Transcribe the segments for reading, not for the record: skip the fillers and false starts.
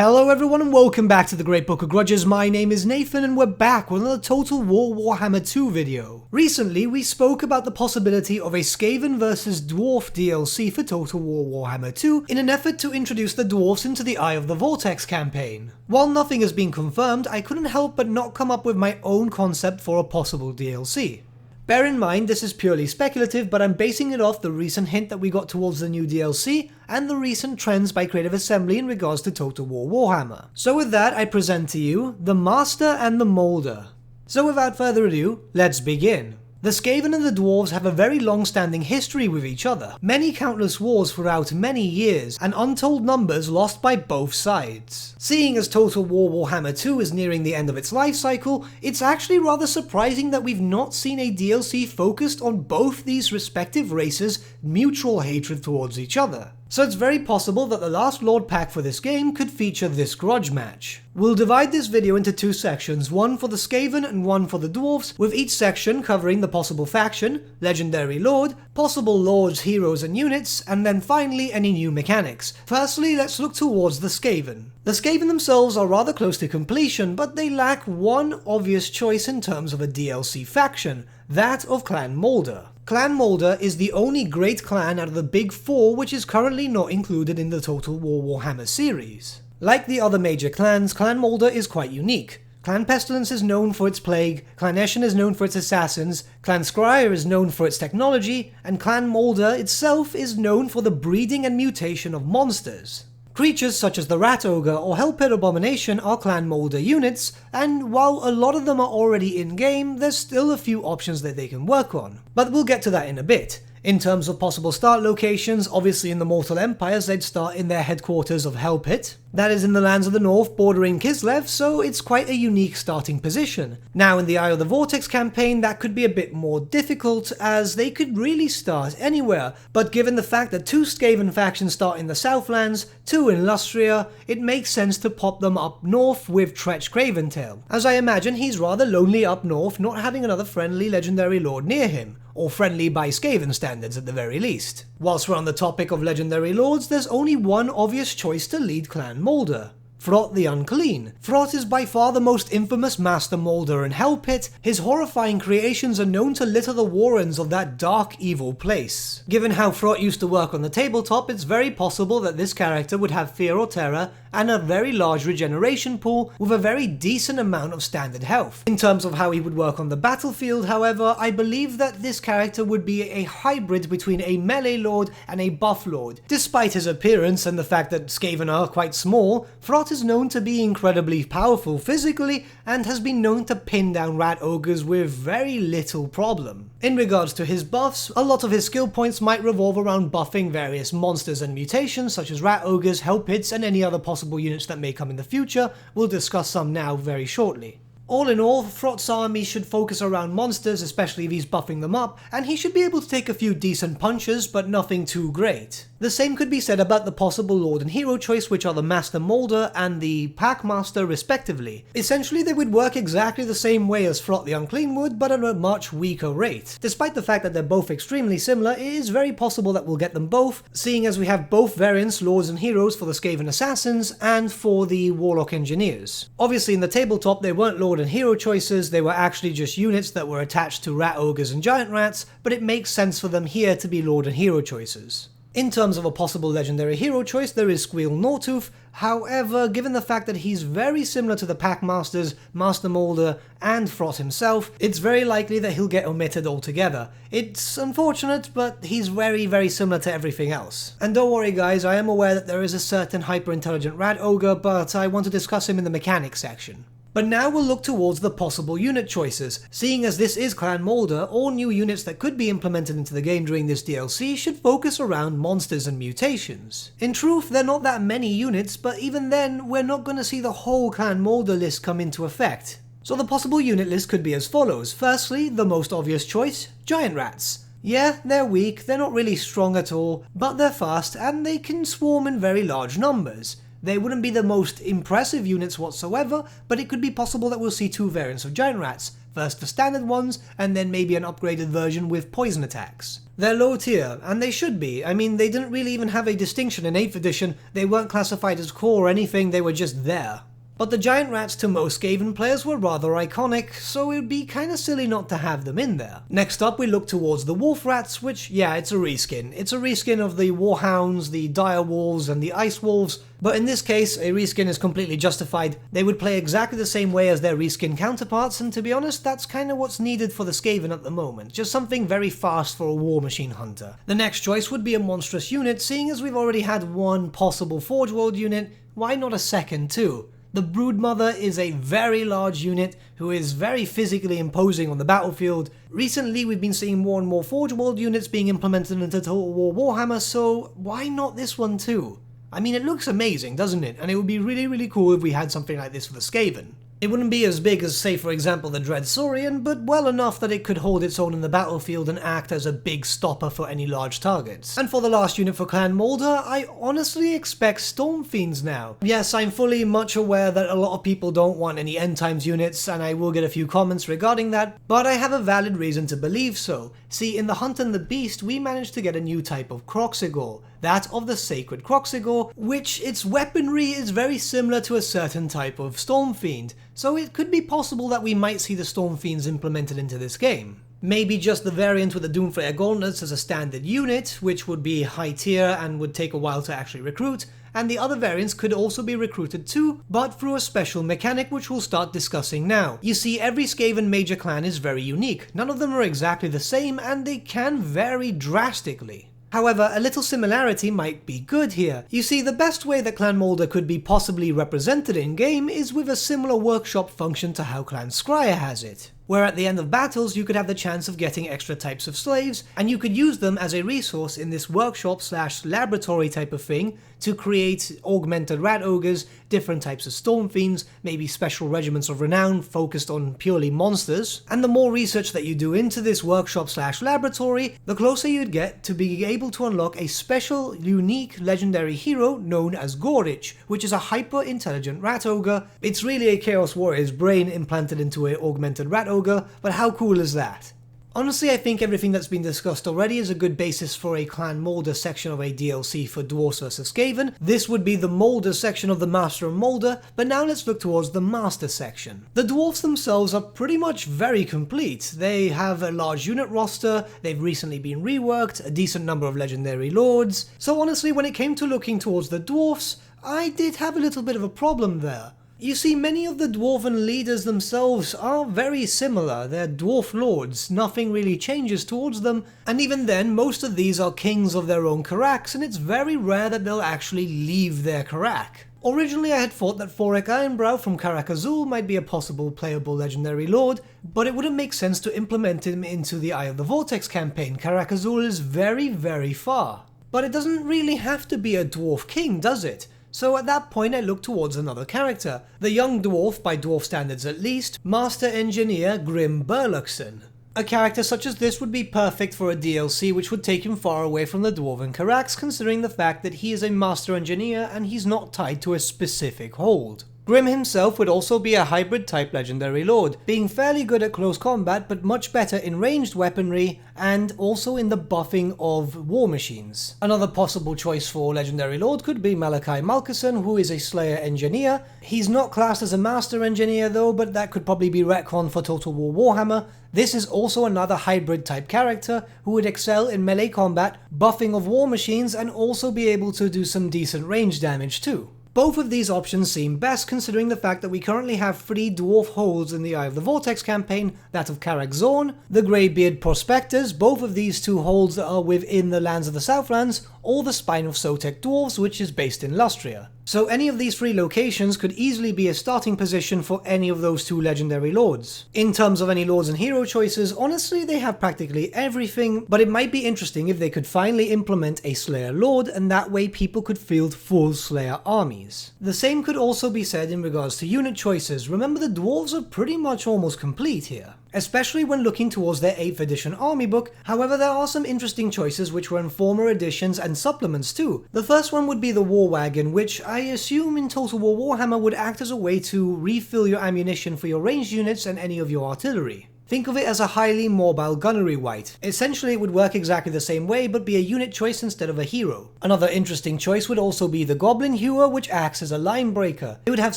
Hello everyone and welcome back to the Great Book of Grudges. My name is Nathan and we're back with another Total War Warhammer 2 video. Recently we spoke about the possibility of a Skaven vs Dwarf DLC for Total War Warhammer 2 in an effort to introduce the dwarfs into the Eye of the Vortex campaign. While nothing has been confirmed, I couldn't help but not come up with my own concept for a possible DLC. Bear in mind this is purely speculative, but I'm basing it off the recent hint that we got towards the new DLC and the recent trends by Creative Assembly in regards to Total War Warhammer. So with that I present to you the Master and the Moulder. So without further ado, let's begin. The Skaven and the Dwarves have a very long-standing history with each other, many countless wars throughout many years, and untold numbers lost by both sides. Seeing as Total War Warhammer 2 is nearing the end of its life cycle, it's actually rather surprising that we've not seen a DLC focused on both these respective races' mutual hatred towards each other. So it's very possible that the last Lord pack for this game could feature this grudge match. We'll divide this video into two sections, one for the Skaven and one for the Dwarves, with each section covering the possible faction, legendary lord, possible lords, heroes and units, and then finally any new mechanics. Firstly, let's look towards the Skaven. The Skaven themselves are rather close to completion, but they lack one obvious choice in terms of a DLC faction, that of Clan Moulder. Clan Moulder is the only great clan out of the big four which is currently not included in the Total War Warhammer series. Like the other major clans, Clan Moulder is quite unique. Clan Pestilence is known for its plague, Clan Eshin is known for its assassins, Clan Scryer is known for its technology, and Clan Moulder itself is known for the breeding and mutation of monsters. Creatures such as the Rat Ogre or Hellpit Abomination are Clan Moulder units, and while a lot of them are already in-game, there's still a few options that they can work on. But we'll get to that in a bit. In terms of possible start locations, obviously in the Mortal Empires they'd start in their headquarters of Hellpit. That is in the lands of the north bordering Kislev, so it's quite a unique starting position. Now in the Eye of the Vortex campaign that could be a bit more difficult, as they could really start anywhere, but given the fact that two Skaven factions start in the Southlands, two in Lustria, it makes sense to pop them up north with Tretch Craventail, as I imagine he's rather lonely up north not having another friendly legendary lord near him, or friendly by Skaven standards at the very least. Whilst we're on the topic of legendary lords, there's only one obvious choice to lead Clan Moulder: Throt the Unclean. Throt is by far the most infamous Master Moulder in Hellpit. His horrifying creations are known to litter the warrens of that dark, evil place. Given how Throt used to work on the tabletop, it's very possible that this character would have fear or terror and a very large regeneration pool with a very decent amount of standard health. In terms of how he would work on the battlefield, however, I believe that this character would be a hybrid between a melee lord and a buff lord. Despite his appearance and the fact that Skaven are quite small, Throt is known to be incredibly powerful physically and has been known to pin down rat ogres with very little problem. In regards to his buffs, a lot of his skill points might revolve around buffing various monsters and mutations such as rat ogres, hellpits and any other possible units that may come in the future. We'll discuss some now very shortly. All in all, Throt's army should focus around monsters, especially if he's buffing them up, and he should be able to take a few decent punches, but nothing too great. The same could be said about the possible Lord and Hero choice, which are the Master Moulder and the Packmaster respectively. Essentially they would work exactly the same way as Throt the Unclean would, but at a much weaker rate. Despite the fact that they're both extremely similar, it is very possible that we'll get them both, seeing as we have both variants, Lords and Heroes, for the Skaven Assassins and for the Warlock Engineers. Obviously in the tabletop they weren't Lord and Hero choices, they were actually just units that were attached to Rat Ogres and Giant Rats, but it makes sense for them here to be Lord and Hero choices. In terms of a possible legendary hero choice, there is Squeal Gnawtooth. However, given the fact that he's very similar to the Packmasters, Master Moulder, and Throt himself, it's very likely that he'll get omitted altogether. It's unfortunate, but he's very similar to everything else. And don't worry guys, I am aware that there is a certain hyper-intelligent rat ogre, but I want to discuss him in the mechanics section. But now we'll look towards the possible unit choices. Seeing as this is Clan Moulder, all new units that could be implemented into the game during this DLC should focus around monsters and mutations. In truth, they're not that many units, but even then, we're not going to see the whole Clan Moulder list come into effect. So the possible unit list could be as follows. Firstly, the most obvious choice, Giant Rats. Yeah, they're weak, they're not really strong at all, but they're fast and they can swarm in very large numbers. They wouldn't be the most impressive units whatsoever, but it could be possible that we'll see two variants of Giant Rats. First the standard ones, and then maybe an upgraded version with poison attacks. They're low tier, and they should be. I mean, they didn't really even have a distinction in 8th edition, they weren't classified as core or anything, they were just there. But the giant rats to most Skaven players were rather iconic, so it would be kinda silly not to have them in there. Next up we look towards the wolf rats, which, yeah, it's a reskin. It's a reskin of the warhounds, the dire wolves, and the ice wolves, but in this case, a reskin is completely justified. They would play exactly the same way as their reskin counterparts, and to be honest, that's kinda what's needed for the Skaven at the moment. Just something very fast for a war machine hunter. The next choice would be a monstrous unit, seeing as we've already had one possible Forge World unit, why not a second too? The Broodmother is a very large unit who is very physically imposing on the battlefield. Recently we've been seeing more and more Forge World units being implemented into Total War Warhammer, so why not this one too? I mean, it looks amazing, doesn't it? And it would be really cool if we had something like this for the Skaven. It wouldn't be as big as, say for example, the Dread Saurian, but well enough that it could hold its own in the battlefield and act as a big stopper for any large targets. And for the last unit for Clan Moulder, I honestly expect Stormfiends now. Yes, I'm fully much aware that a lot of people don't want any End Times units, and I will get a few comments regarding that, but I have a valid reason to believe so. See, in the Hunt and the Beast, we managed to get a new type of Kroxigor, that of the Sacred Kroxigor, which its weaponry is very similar to a certain type of Stormfiend, so it could be possible that we might see the Stormfiends implemented into this game. Maybe just the variant with the Doomflayer Gauntlets as a standard unit, which would be high tier and would take a while to actually recruit, and the other variants could also be recruited too, but through a special mechanic which we'll start discussing now. You see, every Skaven major clan is very unique, none of them are exactly the same, and they can vary drastically. However, a little similarity might be good here. You see, the best way that Clan Moulder could be possibly represented in-game is with a similar workshop function to how Clan Skryre has it, where at the end of battles you could have the chance of getting extra types of slaves, and you could use them as a resource in this workshop/laboratory type of thing to create augmented rat ogres, different types of stormfiends, maybe special regiments of renown focused on purely monsters. And the more research that you do into this workshop/laboratory, the closer you'd get to being able to unlock a special, unique, legendary hero known as Gorich, which is a hyper-intelligent rat ogre. It's really a Chaos Warrior's brain implanted into an augmented rat ogre, but how cool is that? Honestly, I think everything that's been discussed already is a good basis for a Clan Moulder section of a DLC for Dwarves vs Skaven. This would be the Moulder section of the Master of Moulder, but now let's look towards the Master section. The Dwarves themselves are pretty much very complete. They have a large unit roster, they've recently been reworked, a decent number of legendary lords, so honestly when it came to looking towards the Dwarves, I did have a little bit of a problem there. You see, many of the dwarven leaders themselves are very similar, they're dwarf lords, nothing really changes towards them, and even then most of these are kings of their own Karaks, and it's very rare that they'll actually leave their Karak. Originally I had thought that Forek Ironbrow from Karak Azul might be a possible playable legendary lord, but it wouldn't make sense to implement him into the Eye of the Vortex campaign. Karak Azul is very far. But it doesn't really have to be a dwarf king, does it? So at that point I looked towards another character, the young dwarf, by dwarf standards at least, Master Engineer Grim Berlukson. A character such as this would be perfect for a DLC which would take him far away from the dwarven Karaks, considering the fact that he is a Master Engineer and he's not tied to a specific hold. Grim himself would also be a hybrid type legendary lord, being fairly good at close combat but much better in ranged weaponry and also in the buffing of war machines. Another possible choice for legendary lord could be Malachi Malkasen, who is a Slayer engineer. He's not classed as a master engineer though, but that could probably be retconned for Total War Warhammer. This is also another hybrid type character who would excel in melee combat, buffing of war machines, and also be able to do some decent range damage too. Both of these options seem best considering the fact that we currently have 3 dwarf holds in the Eye of the Vortex campaign, that of Karak Zorn, the Greybeard Prospectors, both of these 2 holds that are within the Lands of the Southlands, or the Spine of Sotek Dwarves, which is based in Lustria. So any of these 3 locations could easily be a starting position for any of those 2 legendary lords. In terms of any lords and hero choices, honestly they have practically everything, but it might be interesting if they could finally implement a Slayer lord, and that way people could field full Slayer armies. The same could also be said in regards to unit choices. Remember, the dwarves are pretty much almost complete here. especially when looking towards their 8th edition army book. However, there are some interesting choices which were in former editions and supplements too. The first one would be the War Wagon, which I assume in Total War Warhammer would act as a way to refill your ammunition for your ranged units and any of your artillery. Think of it as a highly mobile gunnery wight. Essentially it would work exactly the same way but be a unit choice instead of a hero. Another interesting choice would also be the Goblin Hewer, which acts as a line breaker. It would have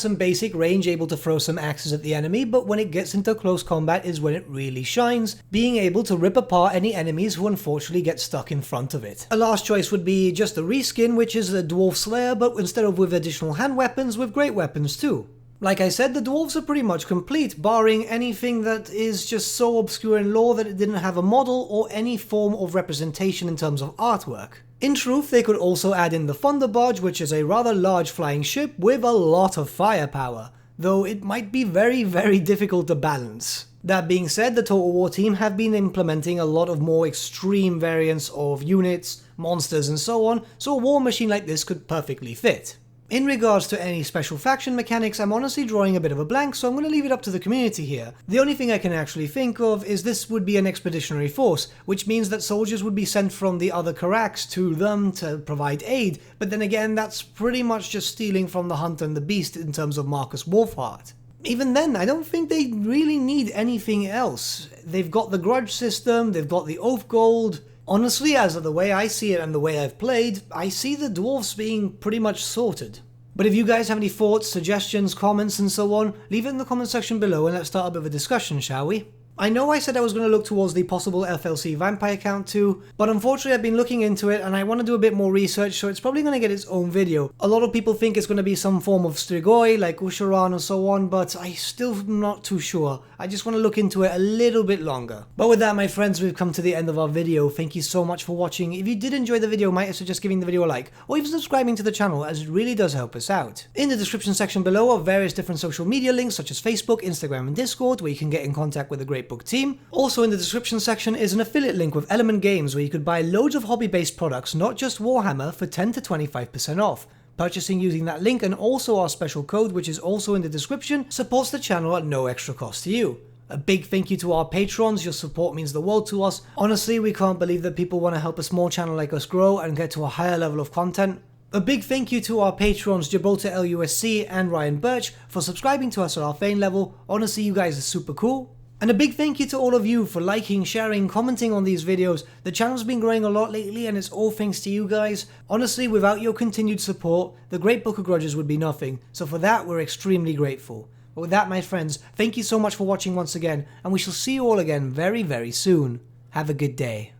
some basic range, able to throw some axes at the enemy, but when it gets into close combat is when it really shines, being able to rip apart any enemies who unfortunately get stuck in front of it. A last choice would be just a reskin, which is a Dwarf Slayer, but instead of with additional hand weapons, with great weapons too. Like I said, the dwarves are pretty much complete, barring anything that is just so obscure in lore that it didn't have a model or any form of representation in terms of artwork. In truth, they could also add in the Thunder Barge, which is a rather large flying ship with a lot of firepower, though it might be very difficult to balance. That being said, the Total War team have been implementing a lot of more extreme variants of units, monsters and so on, so a war machine like this could perfectly fit. In regards to any special faction mechanics, I'm honestly drawing a bit of a blank, so I'm going to leave it up to the community here. The only thing I can actually think of is this would be an expeditionary force, which means that soldiers would be sent from the other Karaks to them to provide aid, but then again that's pretty much just stealing from the Hunter and the Beast in terms of Marcus Wolfheart. Even then, I don't think they really need anything else. They've got the Grudge system, they've got the Oath Gold. Honestly, as of the way I see it and the way I've played, I see the dwarves being pretty much sorted. But if you guys have any thoughts, suggestions, comments and so on, leave it in the comment section below and let's start a bit of a discussion, shall we? I know I said I was going to look towards the possible FLC vampire count too, but unfortunately I've been looking into it and I want to do a bit more research, so it's probably going to get its own video. A lot of people think it's going to be some form of Strigoi, like Usharan or so on, but I still am not too sure. I just want to look into it a little bit longer. But with that, my friends, we've come to the end of our video. Thank you so much for watching. If you did enjoy the video, might I suggest giving the video a like, or even subscribing to the channel, as it really does help us out. In the description section below are various different social media links such as Facebook, Instagram and Discord, where you can get in contact with the Great Book team. Also in the description section is an affiliate link with Element Games where you could buy loads of hobby-based products, not just Warhammer, for 10 to 25% off. Purchasing using that link and also our special code, which is also in the description, supports the channel at no extra cost to you. A big thank you to our patrons, your support means the world to us. Honestly, we can't believe that people want to help a small channel like us grow and get to a higher level of content. A big thank you to our patrons Gibraltar LUSC and Ryan Bertsche for subscribing to us at our Fane level. Honestly, you guys are super cool. And a big thank you to all of you for liking, sharing, commenting on these videos. The channel's been growing a lot lately and it's all thanks to you guys. Honestly, without your continued support, the Great Book of Grudges would be nothing, so for that we're extremely grateful. But with that, my friends, thank you so much for watching once again, and we shall see you all again very soon. Have a good day.